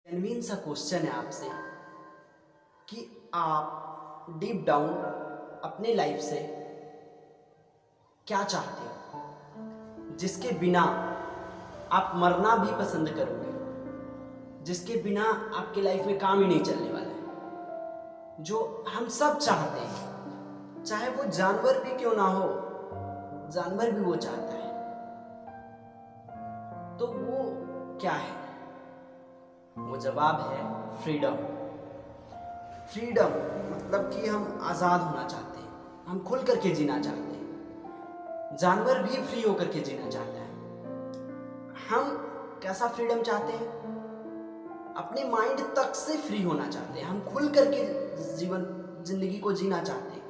Genuine सा question है आपसे कि आप डीप डाउन अपने लाइफ से क्या चाहते हो, जिसके बिना आप मरना भी पसंद करोगे, जिसके बिना आपके लाइफ में काम ही नहीं चलने वाला है, जो हम सब चाहते हैं, चाहे वो जानवर भी क्यों ना हो, जानवर भी वो चाहता है। तो वो क्या है? वो जवाब है फ्रीडम। फ्रीडम मतलब कि हम आज़ाद होना चाहते हैं, हम खुल करके जीना चाहते हैं। जानवर भी फ्री होकर के जीना चाहता है। हम कैसा फ्रीडम चाहते हैं? अपने माइंड तक से फ्री होना चाहते हैं, हम खुल करके जिंदगी को जीना चाहते हैं।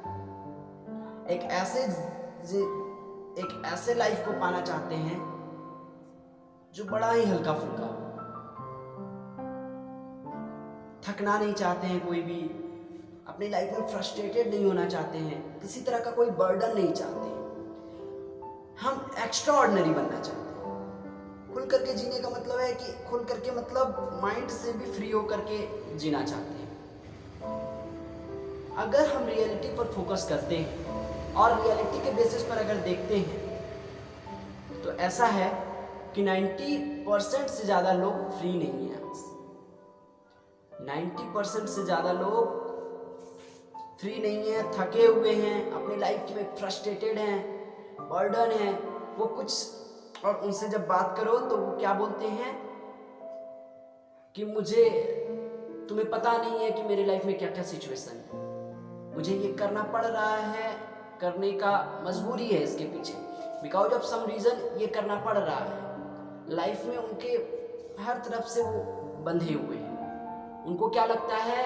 एक ऐसे लाइफ को पाना चाहते हैं जो बड़ा ही हल्का फुल्का हो। थकना नहीं चाहते हैं, कोई भी अपनी लाइफ में फ्रस्ट्रेटेड नहीं होना चाहते हैं, किसी तरह का कोई बर्डन नहीं चाहते हैं। हम एक्स्ट्रा ऑर्डिनरी बनना चाहते हैं। खुल करके जीने का मतलब है कि खुल करके मतलब माइंड से भी फ्री होकर के जीना चाहते हैं। अगर हम रियलिटी पर फोकस करते हैं और रियलिटी के बेसिस पर अगर देखते हैं तो ऐसा है कि 90% से ज़्यादा लोग फ्री नहीं हैं। 90% से ज़्यादा लोग फ्री नहीं हैं, थके हुए हैं, अपनी लाइफ में फ्रस्ट्रेटेड हैं, बर्डन है वो कुछ। और उनसे जब बात करो तो वो क्या बोलते हैं कि तुम्हें पता नहीं है कि मेरे लाइफ में क्या क्या सिचुएशन है, मुझे ये करना पड़ रहा है, करने का मजबूरी है इसके पीछे, बिकॉज ऑफ सम रीज़न ये करना पड़ रहा है। लाइफ में उनके हर तरफ से वो बंधे हुए हैं। उनको क्या लगता है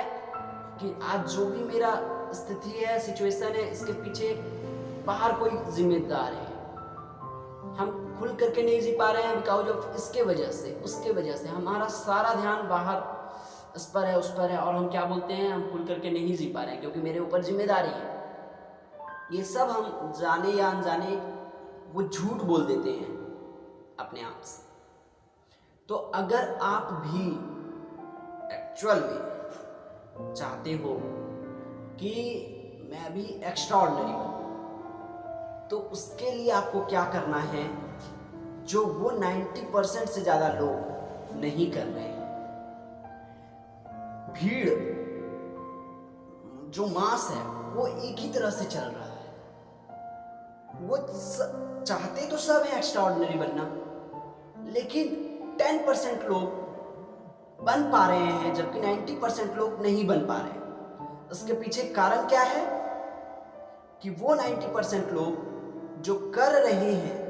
कि आज जो भी मेरा स्थिति है, सिचुएशन है, इसके पीछे बाहर कोई जिम्मेदार है। हम खुल करके नहीं जी पा रहे हैं बिकॉज ऑफ इसके वजह से, उसके वजह से हमारा सारा ध्यान बाहर इस पर है, उस पर है, और हम क्या बोलते हैं, हम खुल करके नहीं जी पा रहे हैं क्योंकि मेरे ऊपर जिम्मेदारी है। ये सब हम जाने या अनजाने वो झूठ बोल देते हैं अपने आप से। तो अगर आप भी एक्चुअल में चाहते हो कि मैं भी एक्स्ट्रा ऑर्डिनरी बनूं, तो उसके लिए आपको क्या करना है जो वो 90% से ज़्यादा लोग नहीं कर रहे हैं। भीड़, जो मास है, वो एक ही तरह से चल रहा है। वो चाहते तो सब है एक्स्ट्रा ऑर्डिनरी बनना, लेकिन 10% लोग बन पा रहे हैं जबकि 90% लोग नहीं बन पा रहे हैं। इसके पीछे कारण क्या है कि वो 90% लोग जो कर रहे हैं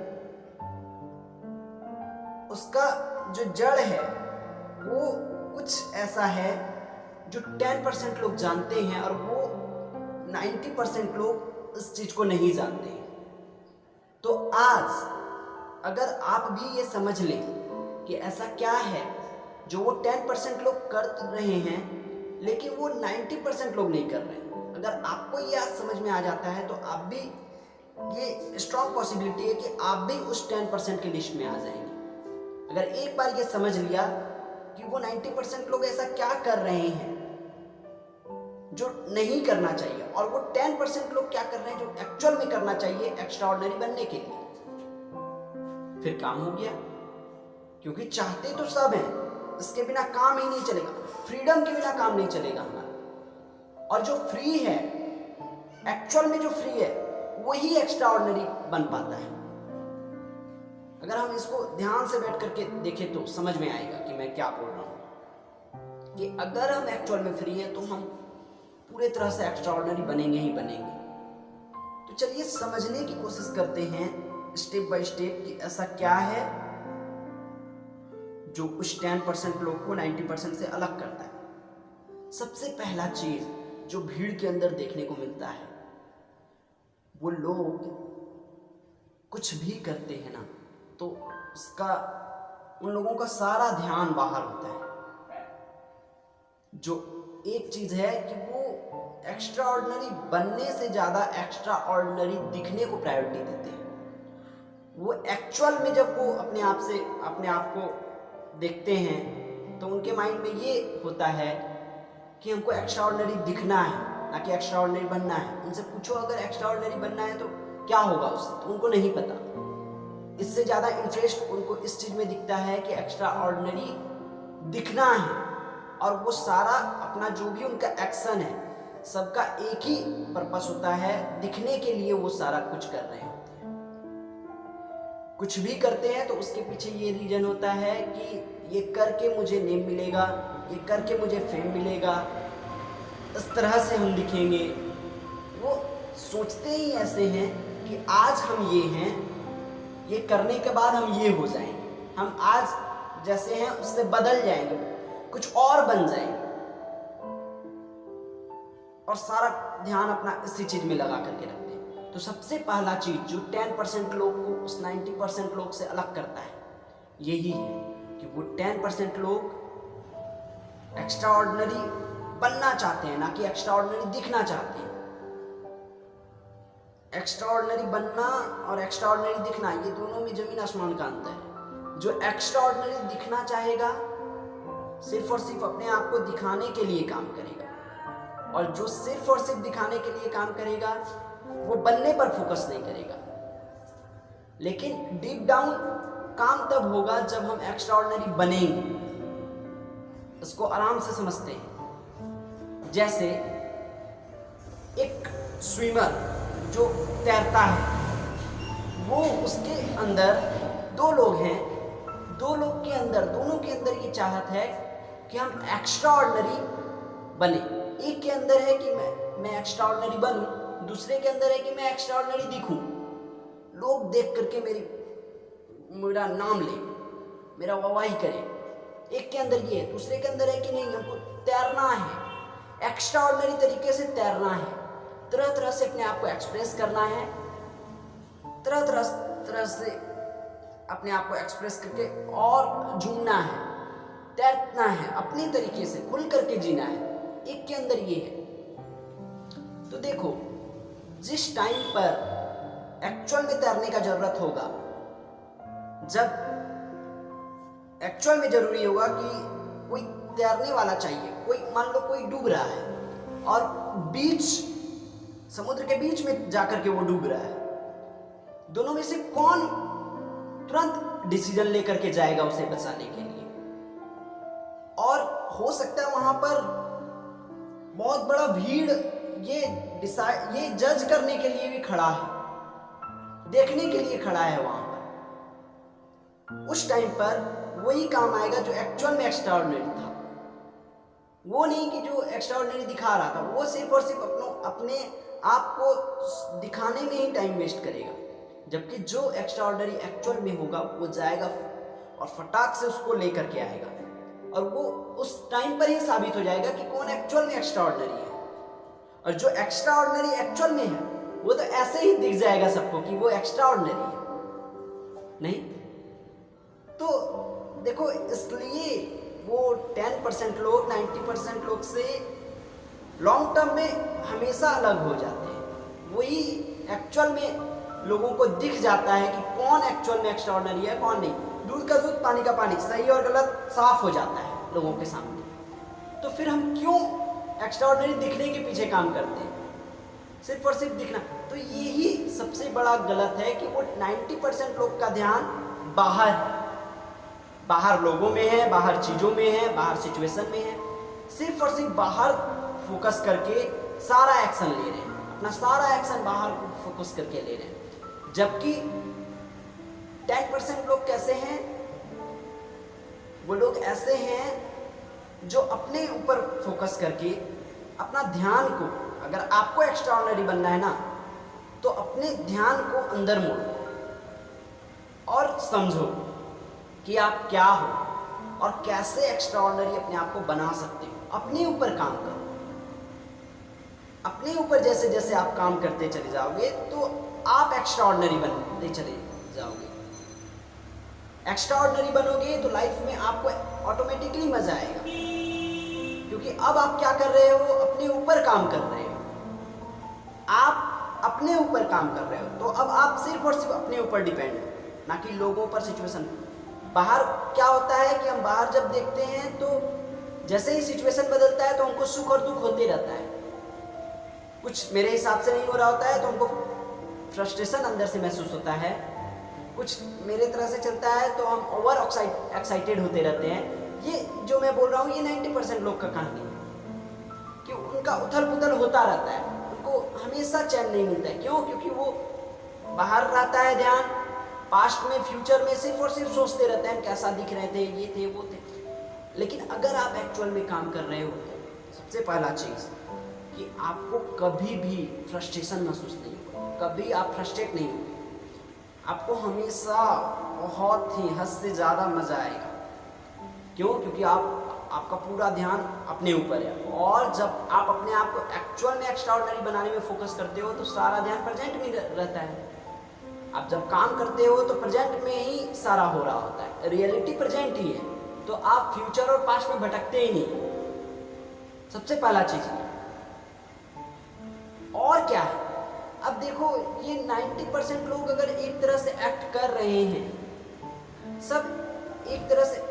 उसका जो जड़ है वो कुछ ऐसा है जो 10% लोग जानते हैं और वो 90% लोग इस चीज को नहीं जानते हैं। तो आज अगर आप भी ये समझ लें कि ऐसा क्या है जो वो 10% लोग कर रहे हैं लेकिन वो 90% लोग नहीं कर रहे हैं, अगर आपको ये आज समझ में आ जाता है तो आप भी, ये स्ट्रॉन्ग पॉसिबिलिटी है कि आप भी उस 10% की लिस्ट में आ जाएंगे। अगर एक बार ये समझ लिया कि वो 90% लोग ऐसा क्या कर रहे हैं जो नहीं करना चाहिए और वो 10% लोग क्या कर रहे हैं जो एक्चुअल में करना चाहिए एक्स्ट्रा ऑर्डिनरी बनने के लिए, फिर काम हो गया। क्योंकि चाहते तो सब हैं, इसके बिना काम ही नहीं चलेगा, फ्रीडम के बिना काम नहीं चलेगा हमारा। और जो फ्री है, एक्चुअल में जो फ्री है, वही एक्स्ट्रा ऑर्डिनरी बन पाता है। अगर हम इसको ध्यान से बैठ करके देखें तो समझ में आएगा कि मैं क्या बोल रहा हूं, कि अगर हम एक्चुअल में फ्री हैं तो हम पूरे तरह से एक्स्ट्रा ऑर्डिनरी बनेंगे ही बनेंगे। तो चलिए समझने की कोशिश करते हैं स्टेप बाय स्टेप कि ऐसा क्या है जो उस 10% लोग को 90% से अलग करता है। सबसे पहला चीज जो भीड़ के अंदर देखने को मिलता है, वो लोग कुछ भी करते हैं ना तो उसका, उन लोगों का सारा ध्यान बाहर होता है। जो एक चीज है कि वो एक्स्ट्रा ऑर्डिनरी बनने से ज्यादा एक्स्ट्रा ऑर्डिनरी दिखने को प्रायोरिटी देते हैं। वो एक्चुअल में जब वो अपने आप को देखते हैं तो उनके माइंड में ये होता है कि हमको एक्स्ट्रा ऑर्डिनरी दिखना है, ना कि एक्स्ट्रा ऑर्डिनरी बनना है। उनसे पूछो अगर एक्स्ट्रा ऑर्डिनरी बनना है तो क्या होगा उससे, तो उनको नहीं पता। इससे ज़्यादा इंटरेस्ट उनको इस चीज़ में दिखता है कि एक्स्ट्रा ऑर्डिनरी दिखना है, और वो सारा अपना जो भी उनका एक्शन है सबका एक ही पर्पस होता है, दिखने के लिए वो सारा कुछ कर रहे होते हैं। कुछ भी करते हैं तो उसके पीछे ये रीजन होता है कि ये करके मुझे नेम मिलेगा, ये करके मुझे फेम मिलेगा, इस तरह से हम दिखेंगे। वो सोचते ही ऐसे हैं कि आज हम ये हैं, ये करने के बाद हम ये हो जाएंगे, हम आज जैसे हैं उससे बदल जाएंगे, कुछ और बन जाएंगे, और सारा ध्यान अपना इसी चीज में लगा करके रखते हैं। तो सबसे पहला चीज जो 10% लोग को उस 90% लोग से अलग करता है यही है कि वो 10% लोग एक्स्ट्रा ऑर्डिनरी बनना चाहते हैं, ना कि एक्स्ट्रा ऑर्डिनरी दिखना चाहते हैं। एक्स्ट्रा ऑर्डिनरी बनना और एक्स्ट्रा ऑर्डिनरी दिखना, ये दोनों में जमीन आसमान का अंतर है। जो एक्स्ट्रा ऑर्डिनरी दिखना चाहेगा सिर्फ और सिर्फ अपने आप को दिखाने के लिए काम करेगा, और जो सिर्फ और सिर्फ दिखाने के लिए काम करेगा वो बनने पर फोकस नहीं करेगा। लेकिन डीप डाउन काम तब होगा जब हम एक्स्ट्रा ऑर्डिनरी बनेंगे। इसको आराम से समझते हैं। जैसे एक स्विमर जो तैरता है, वो उसके अंदर दो लोग हैं, दो लोग के अंदर, दोनों के अंदर ये चाहत है कि हम एक्स्ट्रा ऑर्डिनरी बने। एक के अंदर है कि मैं एक्स्ट्रा ऑर्डिनरी बनूं, दूसरे के अंदर है कि मैं एक्स्ट्रा ऑर्डिनरी दिखूं, लोग देख करके मेरा नाम ले, मेरा वाहवाही करे। एक के अंदर ये है, दूसरे के अंदर है कि नहीं, हमको तैरना है, एक्स्ट्रा ऑर्डिनरी तरीके से तैरना है, तरह तरह से अपने आप को एक्सप्रेस करना है, तरह तरह से अपने आप को एक्सप्रेस करके और झूमना है, तैरना है, अपने तरीके से खुल करके जीना है। एक के अंदर ये है। तो देखो, जिस टाइम पर एक्चुअल में तैरने का जरूरत होगा, जब एक्चुअल में जरूरी होगा कि कोई तैरने वाला चाहिए, कोई मान लो कोई डूब रहा है और समुद्र के बीच में जाकर के वो डूब रहा है, दोनों में से कौन तुरंत डिसीजन लेकर के जाएगा उसे बचाने के लिए? और हो सकता है वहां पर बहुत बड़ा भीड़ ये जज करने के लिए भी खड़ा है, देखने के लिए खड़ा है वहां पर। उस टाइम पर वही काम आएगा जो एक्चुअल में एक्स्ट्रा ऑर्डिनरी था। वो नहीं कि जो एक्स्ट्रा ऑर्डिनरी दिखा रहा था, वो सिर्फ और सिर्फ अपने आप को दिखाने में ही टाइम वेस्ट करेगा। जबकि जो एक्स्ट्रा ऑर्डिनरी एक्चुअल में होगा वो जाएगा और फटाक से उसको लेकर के आएगा, और वो उस टाइम पर ही साबित हो जाएगा कि कौन एक्चुअल में एक्स्ट्रा ऑर्डिनरी है। और जो एक्स्ट्रा ऑर्डिनरी एक्चुअल में है वो तो ऐसे ही दिख जाएगा सबको कि वो एक्स्ट्रा ऑर्डिनरी है, नहीं? तो देखो, इसलिए वो 10% लोग 90% लोग से लॉन्ग टर्म में हमेशा अलग हो जाते हैं। वही एक्चुअल में लोगों को दिख जाता है कि कौन एक्चुअल में एक्स्ट्रा ऑर्डिनरी है, कौन नहीं। दूध का दूध, पानी का पानी, सही और गलत साफ हो जाता है लोगों के सामने। तो फिर हम क्यों एक्स्ट्रा ऑर्डिनरी दिखने के पीछे काम करते हैं, सिर्फ और सिर्फ दिखना? तो यही सबसे बड़ा गलत है कि वो 90% लोग का ध्यान बाहर लोगों में है, बाहर चीज़ों में है, बाहर सिचुएशन में है। सिर्फ और सिर्फ बाहर फोकस करके सारा एक्शन ले रहे हैं, अपना सारा एक्शन बाहर को फोकस करके ले रहे हैं। जबकि 10% लोग कैसे हैं? वो लोग ऐसे हैं जो अपने ऊपर फोकस करके अपना ध्यान को, अगर आपको एक्स्ट्रा ऑर्डिनरी बनना है ना, तो अपने ध्यान को अंदर मोड़ो और समझो कि आप क्या हो और कैसे एक्स्ट्रा ऑर्डिनरी अपने आप को बना सकते हो। अपने ऊपर काम करो। अपने ऊपर जैसे जैसे आप काम करते चले जाओगे तो आप एक्स्ट्रा ऑर्डिनरी बनते चले जाओगे। एक्स्ट्रा ऑर्डिनरी बनोगे तो लाइफ में आपको ऑटोमेटिकली मजा आएगा, क्योंकि अब आप क्या कर रहे हो? अपने ऊपर काम कर रहे हो। आप अपने ऊपर काम कर रहे हो, तो अब आप सिर्फ और सिर्फ अपने ऊपर डिपेंड हो, ना कि लोगों पर, सिचुएशन पर। बाहर क्या होता है कि हम बाहर जब देखते हैं तो जैसे ही सिचुएशन बदलता है तो हमको सुख और दुख होते रहता है। कुछ मेरे हिसाब से नहीं हो रहा होता है तो हमको फ्रस्ट्रेशन अंदर से महसूस होता है, कुछ मेरे तरह से चलता है तो हम ओवर एक्साइटेड होते रहते हैं। ये जो मैं बोल रहा हूँ ये 90% लोग का कहानी है कि उनका उथल पुथल होता रहता है, उनको हमेशा चैन नहीं मिलता है। क्यों? क्योंकि वो बाहर रहता है ध्यान, पास्ट में फ्यूचर में सिर्फ और सिर्फ सोचते रहते हैं कैसा दिख रहे थे, ये थे वो थे। लेकिन अगर आप एक्चुअल में काम कर रहे हो तो सबसे पहला चीज़ कि आपको कभी भी फ्रस्ट्रेशन महसूस नहीं होगा, कभी आप फ्रस्ट्रेट नहीं होंगे, आपको हमेशा बहुत ही हद से ज़्यादा मज़ा आएगा। क्यों? क्योंकि आपका पूरा ध्यान अपने ऊपर है, और जब आप अपने आप को एक्चुअल में एक्स्ट्राऑर्डिनरी बनाने में फोकस करते हो तो सारा ध्यान प्रेजेंट में रहता है। आप जब काम करते हो तो प्रेजेंट में ही सारा हो रहा होता है, रियलिटी प्रेजेंट ही है, तो आप फ्यूचर और पास्ट में भटकते ही नहीं। सबसे पहला चीज़ है। और क्या है, अब देखो ये 90% लोग अगर एक तरह से एक्ट कर रहे हैं, सब एक तरह से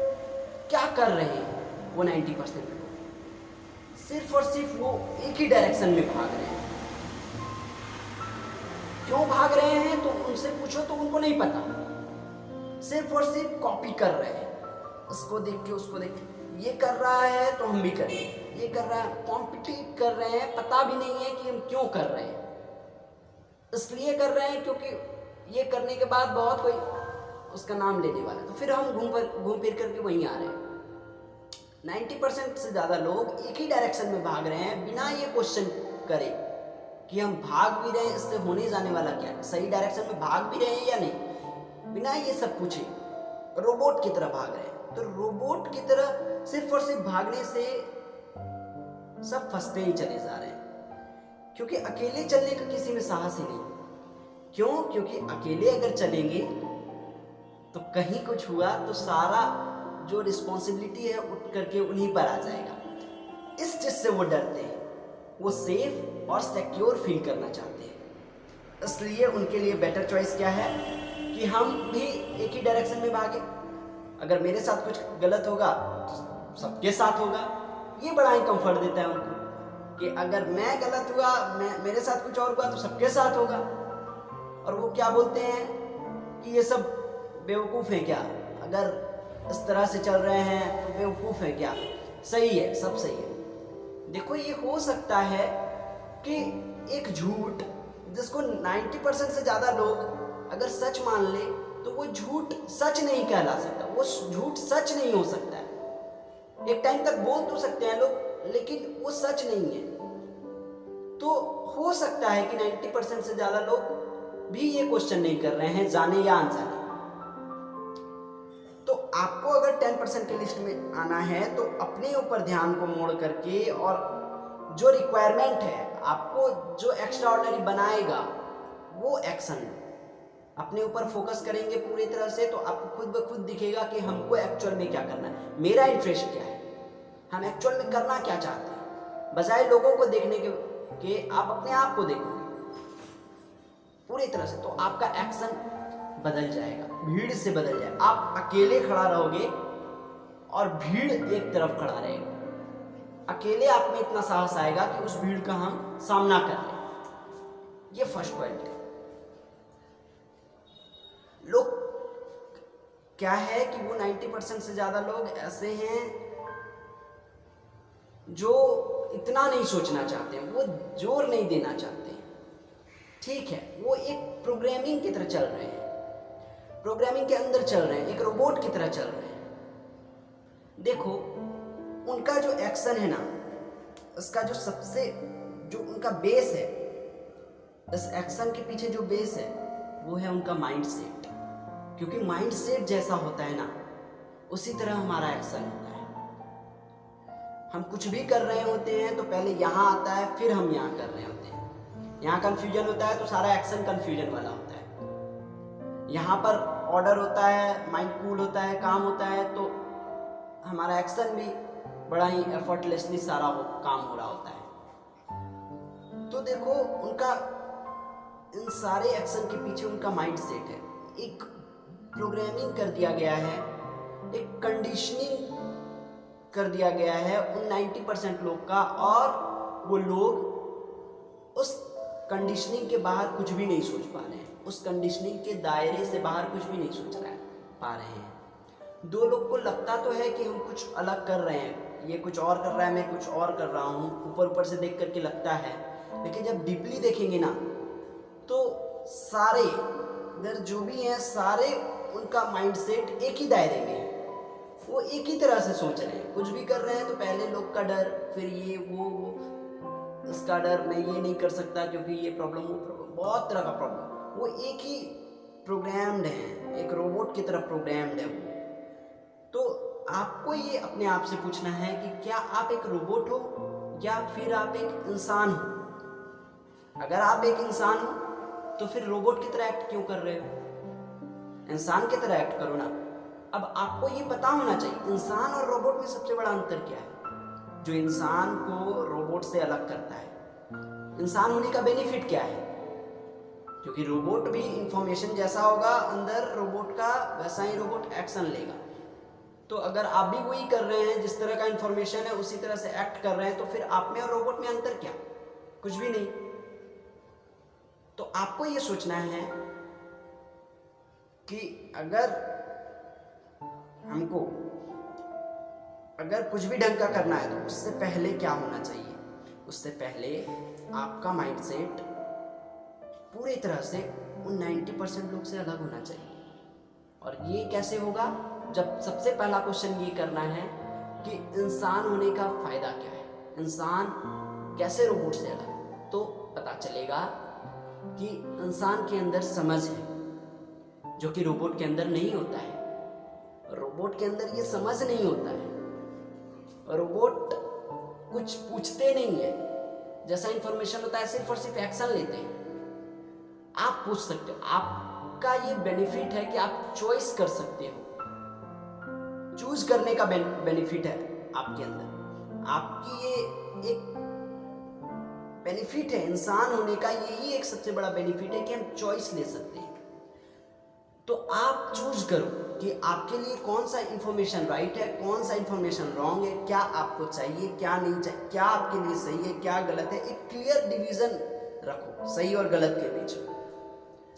क्या कर रहे हैं, वो 90% लोग सिर्फ और सिर्फ वो एक ही डायरेक्शन में भाग रहे हैं। क्यों भाग रहे हैं तो उनसे पूछो तो उनको नहीं पता, सिर्फ और सिर्फ कॉपी कर रहे हैं, उसको देख के उसको देख के, ये कर रहा है तो हम भी करें, ये कर रहा है, कॉम्पिटिट कर रहे हैं, पता भी नहीं है कि हम क्यों कर रहे हैं। इसलिए कर रहे हैं क्योंकि ये करने के बाद बहुत कोई उसका नाम लेने वाला है, तो फिर हम घूम फिर करके वहीं आ रहे हैं। 90% से ज़्यादा लोग एक ही डायरेक्शन में भाग रहे हैं बिना ये क्वेश्चन करे कि हम भाग भी रहे हैं, इससे होने जाने वाला क्या है, सही डायरेक्शन में भाग भी रहे हैं या नहीं, बिना ये सब पूछे रोबोट की तरह भाग रहे हैं। तो रोबोट की तरह सिर्फ और सिर्फ भागने से सब फंसते ही चले जा रहे हैं, क्योंकि अकेले चलने का किसी में साहस ही नहीं। क्यों? क्योंकि अकेले अगर चलेंगे तो कहीं कुछ हुआ तो सारा जो रिस्पॉन्सिबिलिटी है उठ करके उन्हीं पर आ जाएगा। इस चीज से वो डरते हैं, वो सेफ और सिक्योर फील करना चाहते हैं। इसलिए उनके लिए बेटर चॉइस क्या है कि हम भी एक ही डायरेक्शन में भागे। अगर मेरे साथ कुछ गलत होगा तो सबके साथ होगा, ये बड़ा ही कंफर्ट देता है उनको कि अगर मैं गलत हुआ, मेरे साथ कुछ और हुआ तो सबके साथ होगा। और वो क्या बोलते हैं कि ये सब बेवकूफ़ हैं क्या, अगर इस तरह से चल रहे हैं तो बेवकूफ़ हैं क्या, सही है, सब सही है। देखो ये हो सकता है कि एक झूठ जिसको 90% से ज़्यादा लोग अगर सच मान ले तो वो झूठ सच नहीं कहला सकता, वो झूठ सच नहीं हो सकता है। एक टाइम तक बोल तो सकते हैं लोग लेकिन वो सच नहीं है। तो हो सकता है कि 90% से ज़्यादा लोग भी ये क्वेश्चन नहीं कर रहे हैं, जाने या अनजाने। तो आपको अगर 10% की लिस्ट में आना है तो अपने ऊपर ध्यान को मोड़ करके, और जो रिक्वायरमेंट है आपको जो एक्स्ट्राऑर्डिनरी बनाएगा वो एक्शन अपने ऊपर फोकस करेंगे पूरी तरह से, तो आपको खुद ब खुद दिखेगा कि हमको एक्चुअल में क्या करना है, मेरा इंटरेस्ट क्या है, हम एक्चुअल में करना क्या चाहते हैं। बजाय लोगों को देखने के आप अपने आप को देखोगे पूरी तरह से, तो आपका एक्शन बदल जाएगा, भीड़ से बदल जाएगा। आप अकेले खड़ा रहोगे और भीड़ एक तरफ खड़ा रहेगा। अकेले आप में इतना साहस आएगा कि उस भीड़ का हम सामना कर लें। ये फर्स्ट पॉइंट है। लोग क्या है कि वो 90% से ज़्यादा लोग ऐसे हैं जो इतना नहीं सोचना चाहते हैं, वो जोर नहीं देना चाहते हैं। ठीक है, वो एक प्रोग्रामिंग की तरह चल रहे हैं, प्रोग्रामिंग के अंदर चल रहे हैं, एक रोबोट की तरह चल रहे हैं। देखो उनका जो एक्शन है ना, उसका जो सबसे जो उनका बेस है, इस एक्शन के पीछे जो बेस है वो है उनका माइंड सेट। क्योंकि माइंड सेट जैसा होता है ना, उसी तरह हमारा एक्शन होता है। हम कुछ भी कर रहे होते हैं तो पहले यहाँ आता है, फिर हम यहाँ कर रहे होते हैं। यहाँ कंफ्यूजन होता है तो सारा एक्शन कंफ्यूजन वाला होता है। यहाँ पर ऑर्डर होता है, माइंड कूल होता है, काम होता है, तो हमारा एक्शन भी बड़ा ही एफर्टलेसली सारा काम हो रहा होता है। तो देखो उनका इन सारे एक्शन के पीछे उनका माइंड सेट है, एक प्रोग्रामिंग कर दिया गया है कंडीशनिंग कर दिया गया है उन 90% लोग का, और वो लोग उस कंडीशनिंग के बाहर कुछ भी नहीं सोच पा रहे हैं, उस कंडीशनिंग के दायरे से बाहर कुछ भी नहीं सोच पा रहे हैं। दो लोग को लगता तो है कि हम कुछ अलग कर रहे हैं, ये कुछ और कर रहा है, मैं कुछ और कर रहा हूँ, ऊपर ऊपर से देख करके लगता है, लेकिन जब डीपली देखेंगे ना तो सारे इधर जो भी हैं सारे उनका माइंडसेट एक ही दायरे में है, वो एक ही तरह से सोच रहे हैं। कुछ भी कर रहे हैं तो पहले लोग का डर, फिर ये वो इसका डर, मैं ये नहीं कर सकता क्योंकि ये प्रॉब्लम, वो प्रॉब्लम, बहुत तरह का प्रॉब्लम, वो एक ही प्रोग्राम्ड है, एक रोबोट की तरह प्रोग्राम्ड है वो। तो आपको ये अपने आप से पूछना है कि क्या आप एक रोबोट हो या फिर आप एक इंसान हो। अगर आप एक इंसान हो तो फिर रोबोट की तरह एक्ट क्यों कर रहे हो, इंसान की तरह एक्ट करो ना। अब आपको ये पता होना चाहिए इंसान और रोबोट में सबसे बड़ा अंतर क्या है, जो इंसान को रोबोट से अलग करता है। इंसान होने का बेनिफिट क्या है, क्योंकि रोबोट भी इंफॉर्मेशन जैसा होगा अंदर रोबोट का, वैसा ही रोबोट एक्शन लेगा। तो अगर आप भी वही कर रहे हैं, जिस तरह का इंफॉर्मेशन है उसी तरह से एक्ट कर रहे हैं, तो फिर आप में और रोबोट में अंतर क्या, कुछ भी नहीं। तो आपको ये सोचना है कि अगर कुछ भी ढंग का करना है तो उससे पहले क्या होना चाहिए, उससे पहले आपका माइंडसेट पूरी तरह से उन 90% लोग से अलग होना चाहिए। और ये कैसे होगा, जब सबसे पहला क्वेश्चन ये करना है कि इंसान होने का फायदा क्या है, इंसान कैसे रोबोट से अलग, तो पता चलेगा कि इंसान के अंदर समझ है जो कि रोबोट के अंदर नहीं होता है। रोबोट के अंदर ये समझ नहीं होता है, रोबोट कुछ पूछते नहीं है, जैसा इंफॉर्मेशन होता है सिर्फ और सिर्फ एक्शन लेते हैं। आप पूछ सकते हो, आपका ये बेनिफिट है कि आप चॉइस कर सकते हो, चूज करने का बेनिफिट है आपके अंदर। आपकी ये एक बेनिफिट है इंसान होने का, यही एक सबसे बड़ा बेनिफिट है कि हम चॉइस ले सकते हैं। तो आप चूज करो कि आपके लिए कौन सा इंफॉर्मेशन राइट है, कौन सा इंफॉर्मेशन रॉन्ग है, क्या आपको चाहिए, क्या नहीं चाहिए, क्या आपके लिए सही है, क्या गलत है। एक क्लियर डिवीजन रखो सही और गलत के बीच में।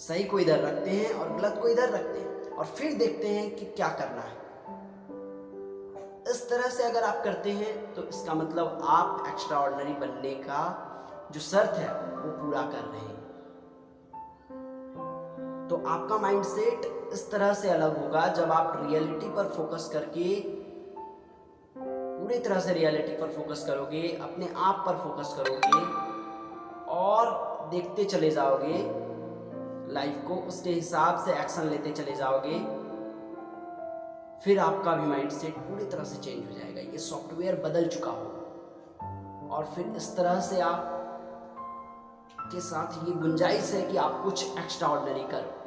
सही को इधर रखते हैं और गलत को इधर रखते हैं, और फिर देखते हैं कि क्या करना है। इस तरह से अगर आप करते हैं तो इसका मतलब आप एक्स्ट्रा ऑर्डिनरी बनने का जो शर्त है वो पूरा कर रहे हैं। तो आपका माइंडसेट इस तरह से अलग होगा जब आप रियलिटी पर फोकस करके, पूरी तरह से रियलिटी पर फोकस करोगे, अपने आप पर फोकस करोगे और देखते चले जाओगे लाइफ को, उसके हिसाब से एक्शन लेते चले जाओगे, फिर आपका भी माइंडसेट पूरी तरह से चेंज हो जाएगा। ये सॉफ्टवेयर बदल चुका होगा और फिर इस तरह से आप के साथ ये गुंजाइश है कि आप कुछ एक्स्ट्रा ऑर्डिनरी करो।